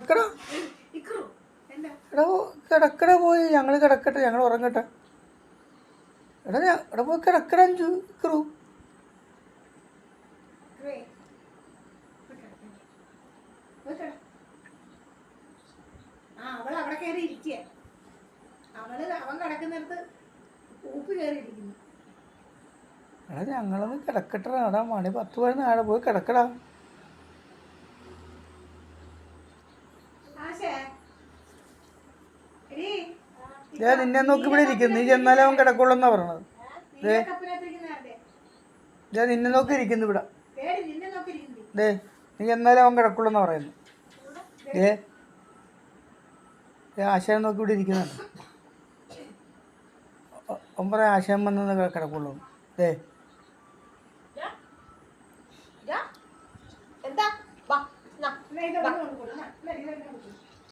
കിടക്കട എടാ കിടക്കട പോയി, ഞങ്ങൾ കിടക്കട്ടെ, ഞങ്ങൾ ഉറങ്ങട്ടെ. എടാ പോയി കിടക്കട അഞ്ചു ഇക്കറു. അവൾ അവിടെ കയറി ഇരിക്കുക. അവൻ കിടക്കുന്നിടത്ത് പൂപ്പ് കയറി ഇരിക്കുന്നു. എടാ ഞങ്ങളൊന്ന് കിടക്കട്ടെ. എടാ മണി 10 പോയി കിടക്കടാ. ഞാൻ നിന്നെ നോക്കി ഇവിടെ ഇരിക്കുന്നു. നീ ചെന്നാലേ അവൻ കിടക്കുള്ളൂന്നാ പറയണത്. ഞാൻ നിന്നെ നോക്കി ഇരിക്കുന്നു ഇവിടെ. നീ ചെന്നാലേ അവൻ കിടക്കുള്ളൂന്നാ പറയുന്നു. ആശയം നോക്കി ഇവിടെ ഇരിക്കുന്നുണ്ട്. അവൻ പറയാം ആശയം വന്നു കിടക്കുള്ളൂ. എന്താ